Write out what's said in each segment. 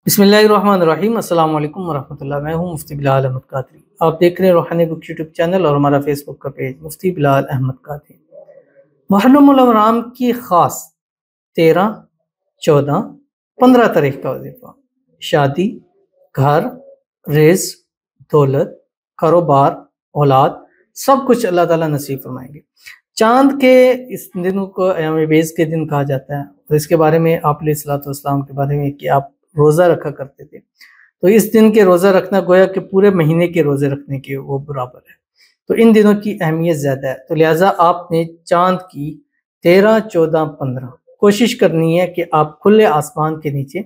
बिस्मिल्लाहिर्रहमानिर्रहीम। अस्सलाम वालेकुम वरहमतुल्लाह। मैं हूँ मुफ्ती बिलाल अहमद कादरी। आप देख रहे हैं रूहानी बुक यूट्यूब चैनल और हमारा फेसबुक का पेज मुफ्ती बिलाल अहमद कादरी। मुहर्रमुल हराम की ख़ास 13, 14, 15 तारीख का वजीफा शादी, घर, रिज़्क़, दौलत, कारोबार, औलाद सब कुछ अल्लाह ताला नसीब फरमाएंगे। चांद के इस दिन को अय्याम बेज़ के दिन कहा जाता है और इसके बारे में आप अलैहिस्सलातु वस्सलाम के बारे में कि आप रोज़ा रखा करते थे, तो इस दिन के रोज़ा रखना गोया कि पूरे महीने के रोज़े रखने के वो बराबर है। तो इन दिनों की अहमियत ज़्यादा है, तो लिहाजा आपने चांद की 13, 14, 15 कोशिश करनी है कि आप खुले आसमान के नीचे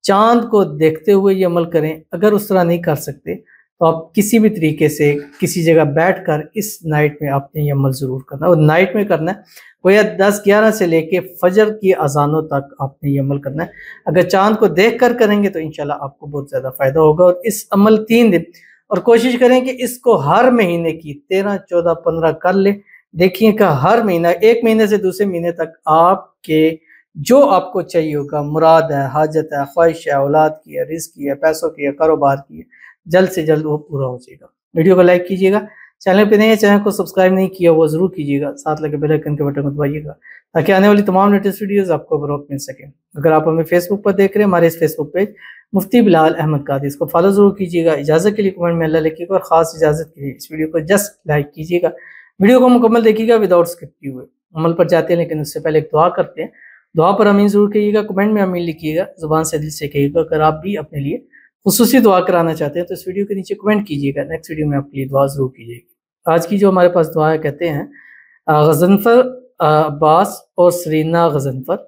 चांद को देखते हुए ये अमल करें। अगर उस तरह नहीं कर सकते तो आप किसी भी तरीके से किसी जगह बैठकर इस नाइट में आपने ये अमल ज़रूर करना है और नाइट में करना है। गोया 10-11 से लेके फजर की अजानों तक आपने ये अमल करना है। अगर चांद को देख कर करेंगे तो इंशाल्लाह आपको बहुत ज़्यादा फ़ायदा होगा। और इस अमल 3 दिन और कोशिश करें कि इसको हर महीने की 13, 14, 15 कर ले। देखिए कि हर महीना, एक महीने से दूसरे महीने तक आपके जो आपको चाहिए होगा, मुराद है, हाजत है, ख्वाहिश है, औलाद की है, रिज़्क़ की है, पैसों की है, कारोबार की है, जल्द से जल्द वो पूरा हो जाएगा। वीडियो को लाइक कीजिएगा, चैनल पे नए हैं, चैनल को सब्सक्राइब नहीं किया वो ज़रूर कीजिएगा, साथ लगे बेल आइकन के बटन को दबाइएगा ताकि आने वाली तमाम लेटेस्ट वीडियोस आपको बरोक्त मिल सके। अगर आप हमें फेसबुक पर देख रहे हैं, हमारे इस फेसबुक पेज मुफ्ती बिलाल अहमद कादरी, इसको फॉलो जरूर कीजिएगा। इजाज़त के लिए कमेंट में अल्लाह लिखिएगा और ख़ास इजाज़त के लिए इस वीडियो को जस्ट लाइक कीजिएगा। वीडियो को मुकम्मल देखिएगा विदाउट स्किप किए हुए। अमल पर जाते हैं लेकिन उससे पहले एक दुआ करते हैं। दुआ पर आमीन ज़रूर कहिएगा, कमेंट में आमीन लिखिएगा, ज़ुबान से दिल से कहिएगा। अगर आप भी अपने लिए खुसूसी दुआ कराना चाहते हैं तो इस वीडियो के नीचे कमेंट कीजिएगा, नेक्स्ट वीडियो में आपके लिए दुआ ज़रूर कीजिएगी। आज की जो हमारे पास दुआ है, कहते हैं गज़नफ़र अब्बास और सरीना गज़नफ़र,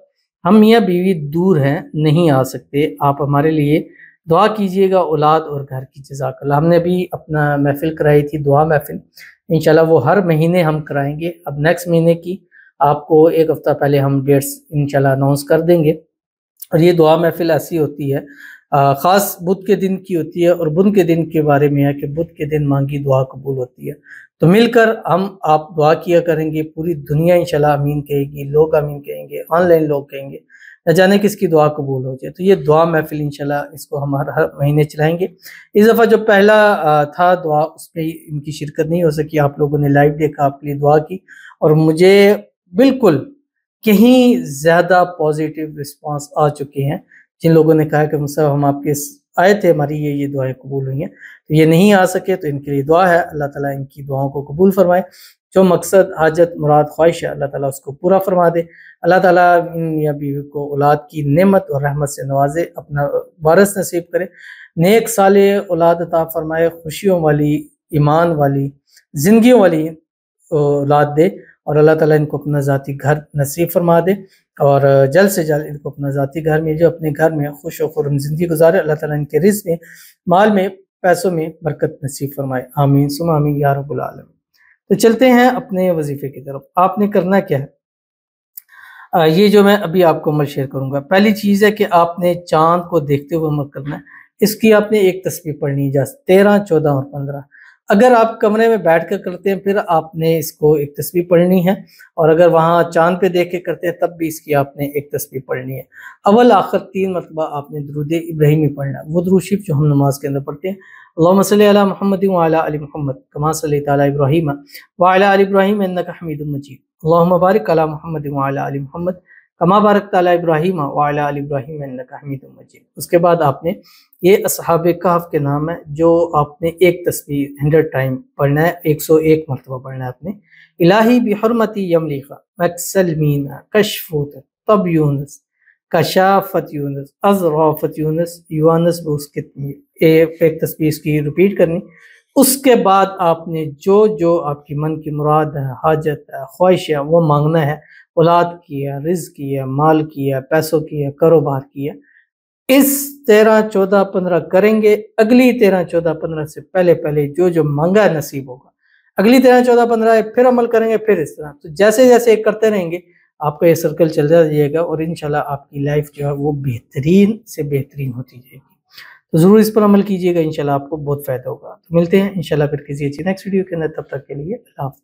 हम मियाँ बीवी दूर हैं, नहीं आ सकते, आप हमारे लिए दुआ कीजिएगा औलाद और घर की। जज़ाकल्लाह। हमने अभी अपना महफ़िल कराई थी, दुआ महफ़िल, इंशाल्लाह वो हर महीने हम कराएंगे। अब नेक्स्ट महीने की आपको एक हफ़्ता पहले हम डेट्स इंशाल्लाह अनाउंस कर देंगे। और ये दुआ महफ़िल ऐसी होती है, ख़ास बुध के दिन की होती है और बुध के दिन के बारे में है कि बुध के दिन मांगी दुआ कबूल होती है। तो मिलकर हम आप दुआ किया करेंगे, पूरी दुनिया इंशाल्लाह आमीन कहेगी, लोग आमीन कहेंगे, ऑनलाइन लोग कहेंगे, न जाने किसकी दुआ कबूल हो जाए। तो ये दुआ महफ़िल इंशाल्लाह इसको हम हर महीने चलाएंगे। इस दफ़ा जो पहला था दुआ, उसमें इनकी शिरकत नहीं हो सकी, आप लोगों ने लाइव देखा, आपके लिए दुआ की और मुझे बिल्कुल कहीं ज़्यादा पॉजिटिव रिस्पांस आ चुके हैं। जिन लोगों ने कहा कि मुझसे हम आपके आए थे, हमारी ये दुआएं कबूल हुई हैं, तो ये नहीं आ सके तो इनके लिए दुआ है, अल्लाह ताला इनकी दुआओं को कबूल फरमाए। जो मकसद, हाजत, मुराद, ख्वाहिश है, अल्लाह ताला उसको पूरा फरमा दे। अल्लाह ताला इन मियाँ बीवी को औलाद की नेमत और रहमत से नवाजे, अपना वारिस नसीब करे, नेक साले औलाद अता फरमाए, खुशियों वाली, ईमान वाली, ज़िंदगियों वाली औलाद दे और अल्लाह ताला इनको अपना ज़ाती घर नसीब फरमा दे और जल्द से जल्द इनको अपना ज़ाती घर में, जो अपने घर में खुश और खुर्रम ज़िंदगी गुजारे। अल्लाह ताला इनके रिज़्क़ में, माल में, पैसों में बरकत नसीब फरमाए। आमीन सुम्मा आमीन या रब्बुल आलमीन। तो चलते हैं अपने वजीफे की तरफ। आपने करना क्या है, ये जो मैं अभी आपको अमल शेयर करूंगा। पहली चीज़ है कि आपने चांद को देखते हुए अमल करना है। इसकी आपने एक तस्बीह पढ़नी है, जैसे 13, 14 और 15। अगर आप कमरे में बैठ कर करते हैं फिर आपने इसको एक तस्बीह पढ़नी है, और अगर वहाँ चांद पे देख के करते हैं तब भी इसकी आपने एक तस्बीह पढ़नी है। अव्वल आखिर 3 मरतबा आपने दुरूद इब्राहिमी पढ़ना है, वो दुरूद शरीफ जो हम नमाज के अंदर पढ़ते हैं। अल्लाहुम्मा सल्ली अला मुहम्मद व अला आलि मुहम्मद कमा सल्लैता अला इब्राहीम व अला आलि इब्राहीम इन्नका हमीदुम मजीद। अल्लाहुम्मा बारिक अला मुहम्मद व अला आलि मुहम्मद कमा बारकता अला इब्राहीम व अला आलि इब्राहीम इन्नका हमीदुम मजीद। उसके बाद आपने ये अस्हाबे कहफ के नाम है, जो आपने एक तस्बीह 100 टाइम पढ़ना है, 101 मरतबा पढ़ना है आपने। इलाही बिहुरमती यमलिका मक्सलमीना कशफूत तब यूनुस कशाफत यूनुस अज़राफत यूनुस यूनुस बुस्कितमी, एक तस्बीह इसकी रिपीट करनी। उसके बाद आपने जो जो आपकी मन की मुराद है, हाजत है, ख्वाहिश है, वो मांगना है। औलाद की है, रिज़्क़ की है, माल की है, पैसों की है, कारोबार की है। इस 13, 14, 15 करेंगे। अगली 13, 14, 15 से पहले पहले जो जो मांगा है नसीब होगा। अगली 13, 14, 15 फिर अमल करेंगे, फिर इस तरह। तो जैसे जैसे करते रहेंगे आपका ये सर्कल चल जाएगा और इंशाल्लाह आपकी लाइफ जो है वो बेहतरीन से बेहतरीन होती जाएगी। तो ज़रूर इस पर अमल कीजिएगा, इंशाल्लाह आपको बहुत फ़ायदा होगा। तो मिलते हैं इंशाल्लाह फिर किसी अच्छी नेक्स्ट वीडियो के अंदर, तब तक के लिए अल्लाह हाफ़िज़।